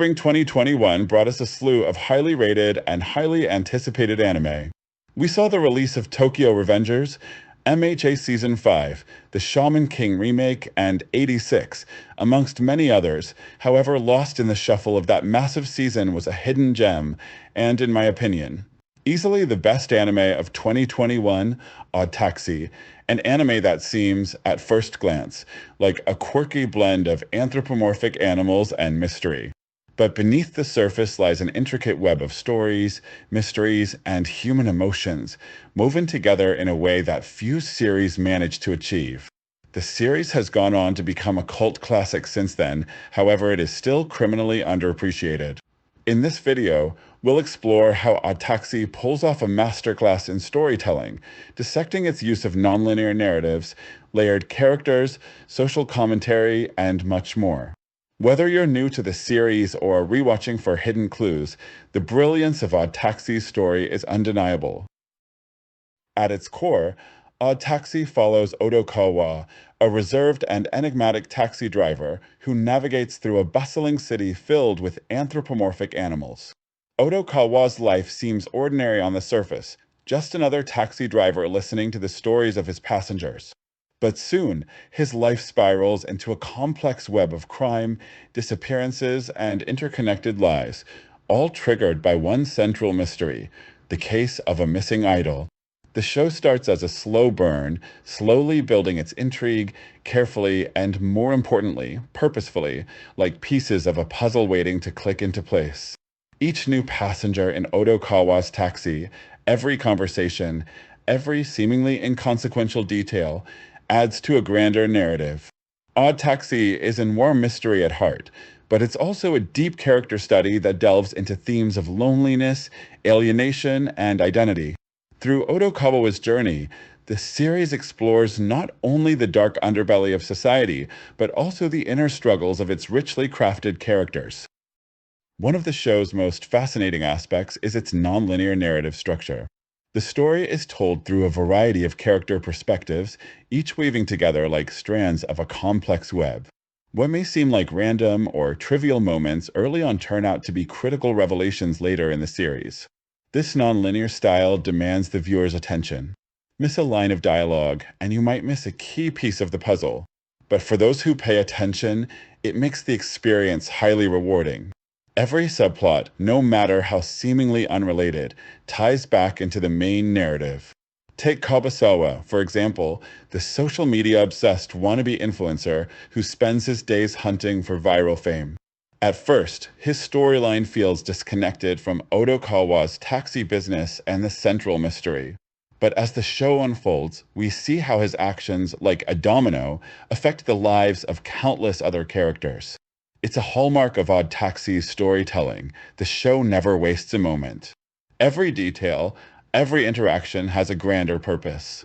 Spring 2021 brought us a slew of highly rated and highly anticipated anime. We saw the release of Tokyo Revengers, MHA Season 5, the Shaman King remake, and 86, amongst many others. However, lost in the shuffle of that massive season was a hidden gem, and in my opinion, easily the best anime of 2021, Odd Taxi, an anime that seems, at first glance, like a quirky blend of anthropomorphic animals and mystery. But beneath the surface lies an intricate web of stories, mysteries, and human emotions, woven together in a way that few series manage to achieve. The series has gone on to become a cult classic since then, however, it is still criminally underappreciated. In this video, we'll explore how Odd Taxi pulls off a masterclass in storytelling, dissecting its use of nonlinear narratives, layered characters, social commentary, and much more. Whether you're new to the series or rewatching for hidden clues, the brilliance of Odd Taxi's story is undeniable. At its core, Odd Taxi follows Odokawa, a reserved and enigmatic taxi driver who navigates through a bustling city filled with anthropomorphic animals. Odokawa's life seems ordinary on the surface, just another taxi driver listening to the stories of his passengers. But soon, his life spirals into a complex web of crime, disappearances, and interconnected lives, all triggered by one central mystery, the case of a missing idol. The show starts as a slow burn, slowly building its intrigue, carefully and, more importantly, purposefully, like pieces of a puzzle waiting to click into place. Each new passenger in Odokawa's taxi, every conversation, every seemingly inconsequential detail, adds to a grander narrative. Odd Taxi is a noir mystery at heart, but it's also a deep character study that delves into themes of loneliness, alienation, and identity. Through Odokawa's journey, the series explores not only the dark underbelly of society, but also the inner struggles of its richly crafted characters. One of the show's most fascinating aspects is its nonlinear narrative structure. The story is told through a variety of character perspectives, each weaving together like strands of a complex web. What may seem like random or trivial moments early on turn out to be critical revelations later in the series. This nonlinear style demands the viewer's attention. Miss a line of dialogue, and you might miss a key piece of the puzzle. But for those who pay attention, it makes the experience highly rewarding. Every subplot, no matter how seemingly unrelated, ties back into the main narrative. Take Kabasawa, for example, the social media-obsessed wannabe influencer who spends his days hunting for viral fame. At first, his storyline feels disconnected from Odokawa's taxi business and the central mystery. But as the show unfolds, we see how his actions, like a domino, affect the lives of countless other characters. It's a hallmark of Odd Taxi's storytelling. The show never wastes a moment. Every detail, every interaction has a grander purpose.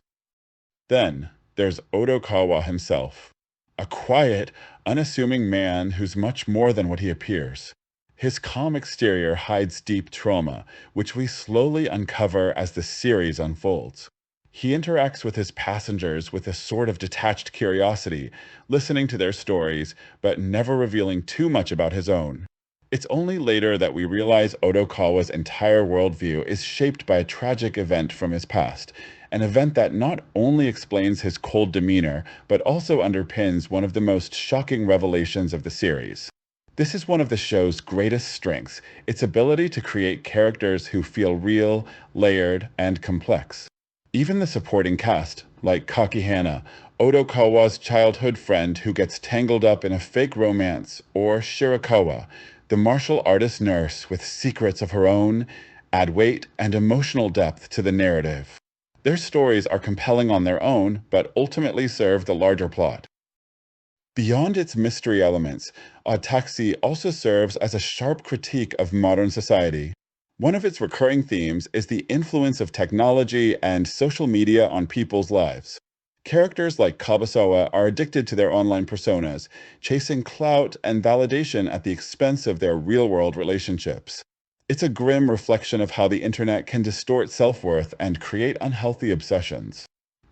Then, there's Odokawa himself. A quiet, unassuming man who's much more than what he appears. His calm exterior hides deep trauma, which we slowly uncover as the series unfolds. He interacts with his passengers with a sort of detached curiosity, listening to their stories, but never revealing too much about his own. It's only later that we realize Odokawa's entire worldview is shaped by a tragic event from his past, an event that not only explains his cold demeanor, but also underpins one of the most shocking revelations of the series. This is one of the show's greatest strengths, its ability to create characters who feel real, layered, and complex. Even the supporting cast, like Kakihana, Odokawa's childhood friend who gets tangled up in a fake romance, or Shirakawa, the martial artist nurse with secrets of her own, add weight and emotional depth to the narrative. Their stories are compelling on their own, but ultimately serve the larger plot. Beyond its mystery elements, Odd Taxi also serves as a sharp critique of modern society. One of its recurring themes is the influence of technology and social media on people's lives. Characters like Kabasawa are addicted to their online personas, chasing clout and validation at the expense of their real-world relationships. It's a grim reflection of how the internet can distort self-worth and create unhealthy obsessions.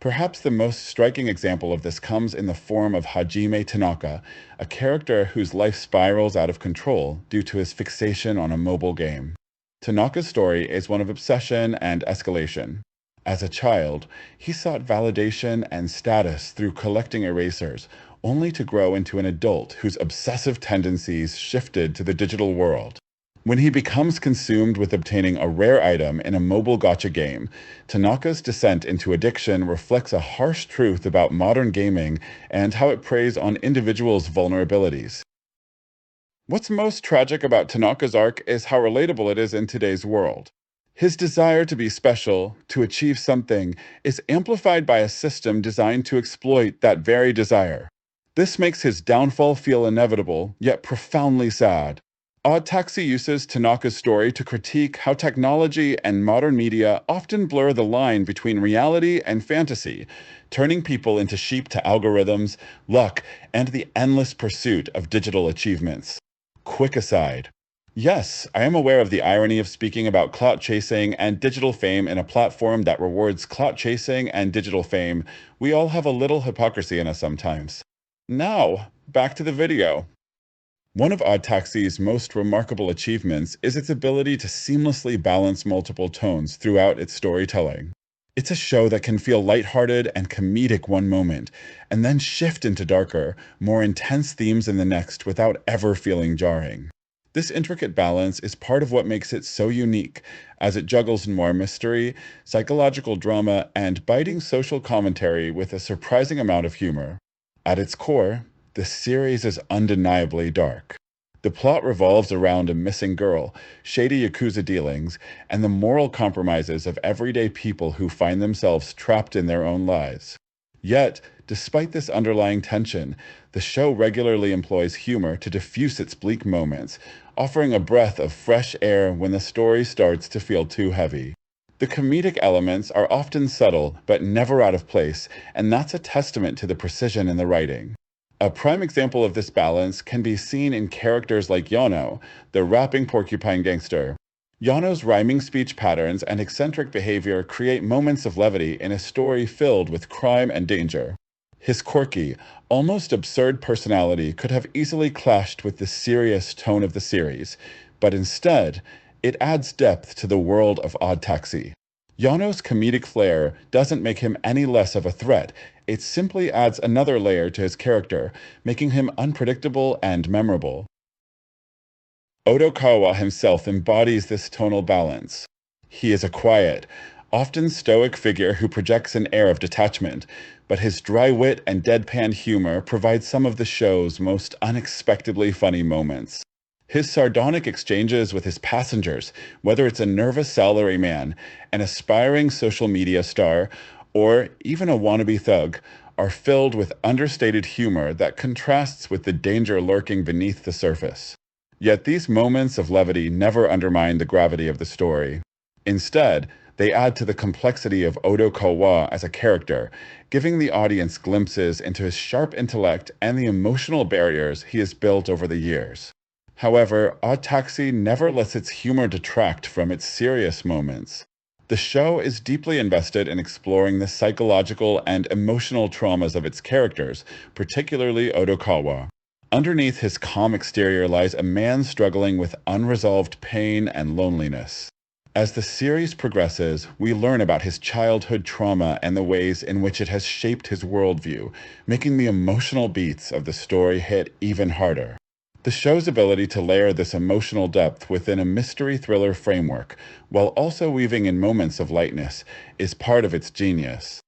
Perhaps the most striking example of this comes in the form of Hajime Tanaka, a character whose life spirals out of control due to his fixation on a mobile game. Tanaka's story is one of obsession and escalation. As a child, he sought validation and status through collecting erasers, only to grow into an adult whose obsessive tendencies shifted to the digital world. When he becomes consumed with obtaining a rare item in a mobile gacha game, Tanaka's descent into addiction reflects a harsh truth about modern gaming and how it preys on individuals' vulnerabilities. What's most tragic about Tanaka's arc is how relatable it is in today's world. His desire to be special, to achieve something, is amplified by a system designed to exploit that very desire. This makes his downfall feel inevitable, yet profoundly sad. Odd Taxi uses Tanaka's story to critique how technology and modern media often blur the line between reality and fantasy, turning people into sheep to algorithms, luck, and the endless pursuit of digital achievements. Quick aside. Yes, I am aware of the irony of speaking about clout chasing and digital fame in a platform that rewards clout chasing and digital fame. We all have a little hypocrisy in us sometimes. Now, back to the video. One of Odd Taxi's most remarkable achievements is its ability to seamlessly balance multiple tones throughout its storytelling. It's a show that can feel lighthearted and comedic one moment, and then shift into darker, more intense themes in the next without ever feeling jarring. This intricate balance is part of what makes it so unique, as it juggles noir mystery, psychological drama, and biting social commentary with a surprising amount of humor. At its core, the series is undeniably dark. The plot revolves around a missing girl, shady Yakuza dealings, and the moral compromises of everyday people who find themselves trapped in their own lives. Yet, despite this underlying tension, the show regularly employs humor to diffuse its bleak moments, offering a breath of fresh air when the story starts to feel too heavy. The comedic elements are often subtle but never out of place, and that's a testament to the precision in the writing. A prime example of this balance can be seen in characters like Yano, the rapping porcupine gangster. Yano's rhyming speech patterns and eccentric behavior create moments of levity in a story filled with crime and danger. His quirky, almost absurd personality could have easily clashed with the serious tone of the series, but instead, it adds depth to the world of Odd Taxi. Yano's comedic flair doesn't make him any less of a threat, it simply adds another layer to his character, making him unpredictable and memorable. Odokawa himself embodies this tonal balance. He is a quiet, often stoic figure who projects an air of detachment, but his dry wit and deadpan humor provide some of the show's most unexpectedly funny moments. His sardonic exchanges with his passengers, whether it's a nervous salaryman, an aspiring social media star, or even a wannabe thug, are filled with understated humor that contrasts with the danger lurking beneath the surface. Yet these moments of levity never undermine the gravity of the story. Instead, they add to the complexity of Odokawa as a character, giving the audience glimpses into his sharp intellect and the emotional barriers he has built over the years. However, Odd Taxi never lets its humor detract from its serious moments. The show is deeply invested in exploring the psychological and emotional traumas of its characters, particularly Odokawa. Underneath his calm exterior lies a man struggling with unresolved pain and loneliness. As the series progresses, we learn about his childhood trauma and the ways in which it has shaped his worldview, making the emotional beats of the story hit even harder. The show's ability to layer this emotional depth within a mystery thriller framework, while also weaving in moments of lightness, is part of its genius.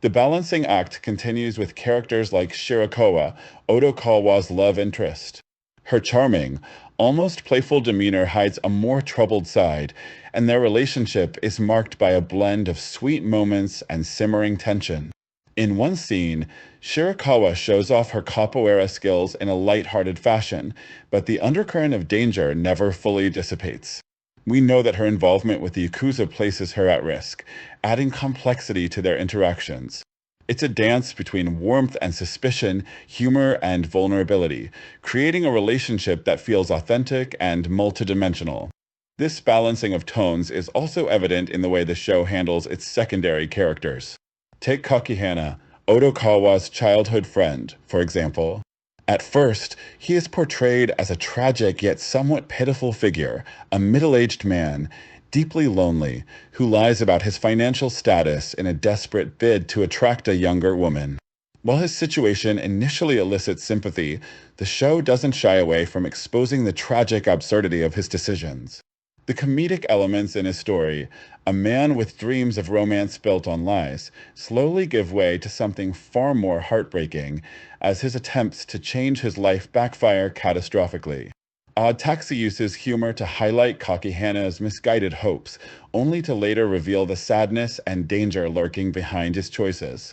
The balancing act continues with characters like Shirakawa, Odokawa's love interest. Her charming, almost playful demeanor hides a more troubled side, and their relationship is marked by a blend of sweet moments and simmering tension. In one scene, Shirakawa shows off her capoeira skills in a light-hearted fashion, but the undercurrent of danger never fully dissipates. We know that her involvement with the Yakuza places her at risk, adding complexity to their interactions. It's a dance between warmth and suspicion, humor and vulnerability, creating a relationship that feels authentic and multidimensional. This balancing of tones is also evident in the way the show handles its secondary characters. Take Kakihana, Odokawa's childhood friend, for example. At first, he is portrayed as a tragic yet somewhat pitiful figure, a middle-aged man, deeply lonely, who lies about his financial status in a desperate bid to attract a younger woman. While his situation initially elicits sympathy, the show doesn't shy away from exposing the tragic absurdity of his decisions. The comedic elements in his story, a man with dreams of romance built on lies, slowly give way to something far more heartbreaking as his attempts to change his life backfire catastrophically. Odd Taxi uses humor to highlight Kakihana's misguided hopes, only to later reveal the sadness and danger lurking behind his choices.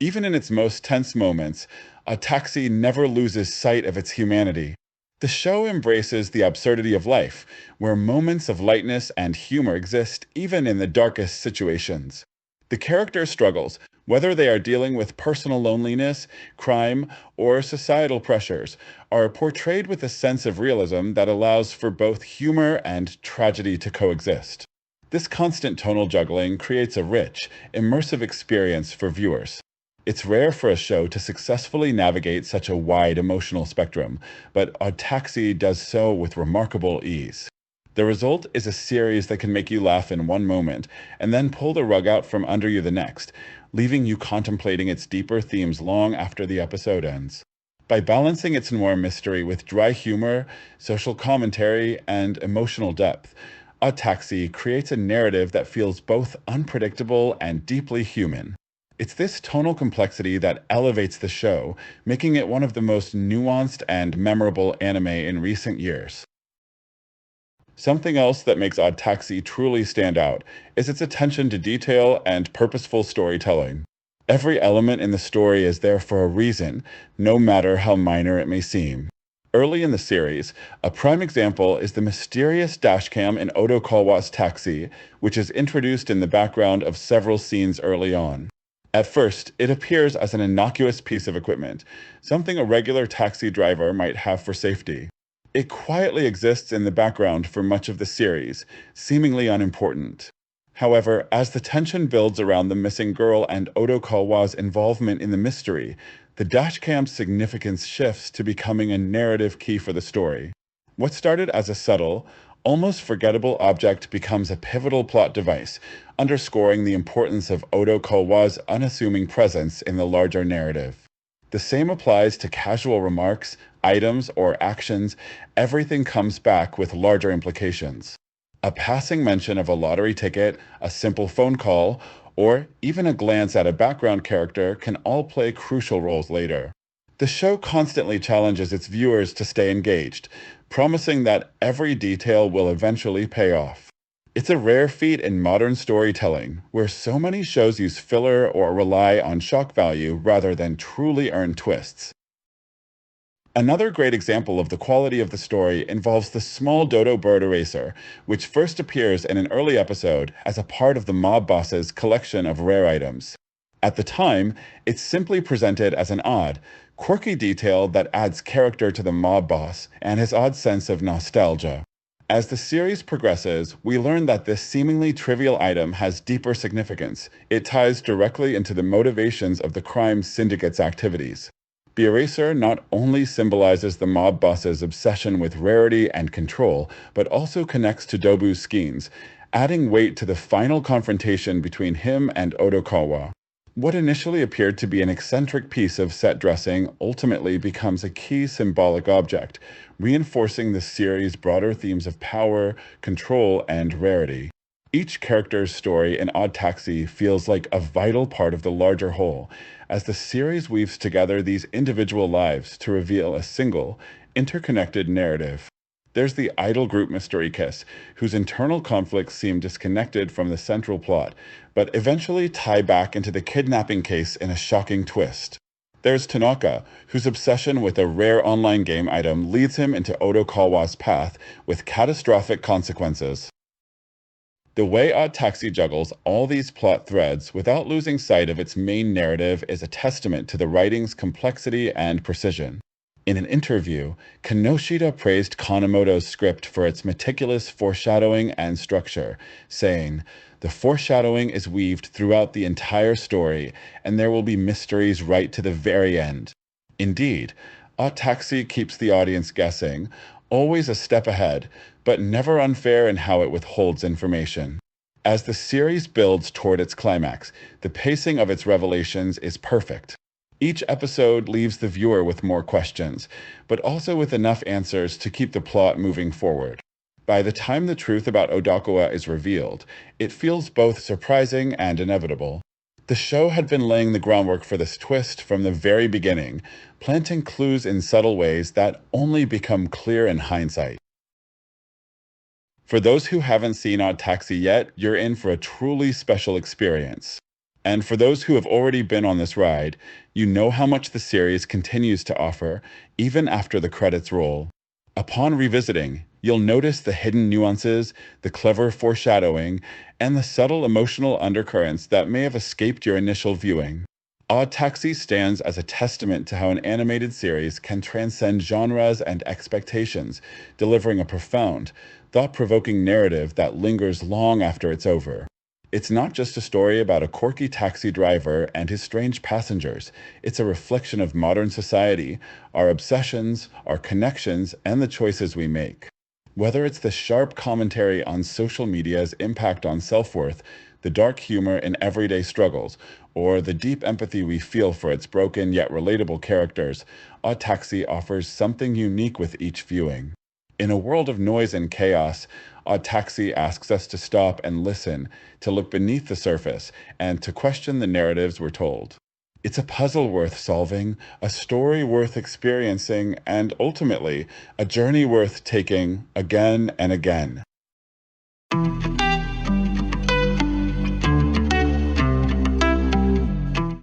Even in its most tense moments, a taxi never loses sight of its humanity. The show embraces the absurdity of life, where moments of lightness and humor exist even in the darkest situations. The characters' struggles, whether they are dealing with personal loneliness, crime, or societal pressures, are portrayed with a sense of realism that allows for both humor and tragedy to coexist. This constant tonal juggling creates a rich, immersive experience for viewers. It's rare for a show to successfully navigate such a wide emotional spectrum, but Odd Taxi does so with remarkable ease. The result is a series that can make you laugh in one moment and then pull the rug out from under you the next, leaving you contemplating its deeper themes long after the episode ends. By balancing its noir mystery with dry humor, social commentary, and emotional depth, Odd Taxi creates a narrative that feels both unpredictable and deeply human. It's this tonal complexity that elevates the show, making it one of the most nuanced and memorable anime in recent years. Something else that makes Odd Taxi truly stand out is its attention to detail and purposeful storytelling. Every element in the story is there for a reason, no matter how minor it may seem. Early in the series, a prime example is the mysterious dashcam in Odokawa's taxi, which is introduced in the background of several scenes early on. At first, it appears as an innocuous piece of equipment, something a regular taxi driver might have for safety. It quietly exists in the background for much of the series, seemingly unimportant. However, as the tension builds around the missing girl and Odokawa's involvement in the mystery, the dashcam's significance shifts to becoming a narrative key for the story. What started as a subtle, almost forgettable object becomes a pivotal plot device, underscoring the importance of Odokawa's unassuming presence in the larger narrative. The same applies to casual remarks, items, or actions. Everything comes back with larger implications. A passing mention of a lottery ticket, a simple phone call, or even a glance at a background character can all play crucial roles later. The show constantly challenges its viewers to stay engaged, promising that every detail will eventually pay off. It's a rare feat in modern storytelling, where so many shows use filler or rely on shock value rather than truly earn twists. Another great example of the quality of the story involves the small dodo bird eraser, which first appears in an early episode as a part of the mob boss's collection of rare items. At the time, it's simply presented as an odd, quirky detail that adds character to the mob boss and his odd sense of nostalgia. As the series progresses, we learn that this seemingly trivial item has deeper significance. It ties directly into the motivations of the crime syndicate's activities. The eraser not only symbolizes the mob boss's obsession with rarity and control, but also connects to Dobu's schemes, adding weight to the final confrontation between him and Odokawa. What initially appeared to be an eccentric piece of set dressing ultimately becomes a key symbolic object, reinforcing the series' broader themes of power, control, and rarity. Each character's story in Odd Taxi feels like a vital part of the larger whole, as the series weaves together these individual lives to reveal a single, interconnected narrative. There's the idol group Mystery Kiss, whose internal conflicts seem disconnected from the central plot, but eventually tie back into the kidnapping case in a shocking twist. There's Tanaka, whose obsession with a rare online game item leads him into Odokawa's path with catastrophic consequences. The way Odd Taxi juggles all these plot threads without losing sight of its main narrative is a testament to the writing's complexity and precision. In an interview, Kinoshita praised Kanemoto's script for its meticulous foreshadowing and structure, saying, "The foreshadowing is weaved throughout the entire story, and there will be mysteries right to the very end." Indeed, Odd Taxi keeps the audience guessing, always a step ahead, but never unfair in how it withholds information. As the series builds toward its climax, the pacing of its revelations is perfect. Each episode leaves the viewer with more questions, but also with enough answers to keep the plot moving forward. By the time the truth about Odokawa is revealed, it feels both surprising and inevitable. The show had been laying the groundwork for this twist from the very beginning, planting clues in subtle ways that only become clear in hindsight. For those who haven't seen Odd Taxi yet, you're in for a truly special experience. And for those who have already been on this ride, you know how much the series continues to offer, even after the credits roll. Upon revisiting, you'll notice the hidden nuances, the clever foreshadowing, and the subtle emotional undercurrents that may have escaped your initial viewing. Odd Taxi stands as a testament to how an animated series can transcend genres and expectations, delivering a profound, thought-provoking narrative that lingers long after it's over. It's not just a story about a quirky taxi driver and his strange passengers. It's a reflection of modern society, our obsessions, our connections, and the choices we make. Whether it's the sharp commentary on social media's impact on self-worth, the dark humor in everyday struggles, or the deep empathy we feel for its broken yet relatable characters, Odd Taxi offers something unique with each viewing. In a world of noise and chaos, Odd Taxi asks us to stop and listen, to look beneath the surface, and to question the narratives we're told. It's a puzzle worth solving, a story worth experiencing, and ultimately, a journey worth taking again and again.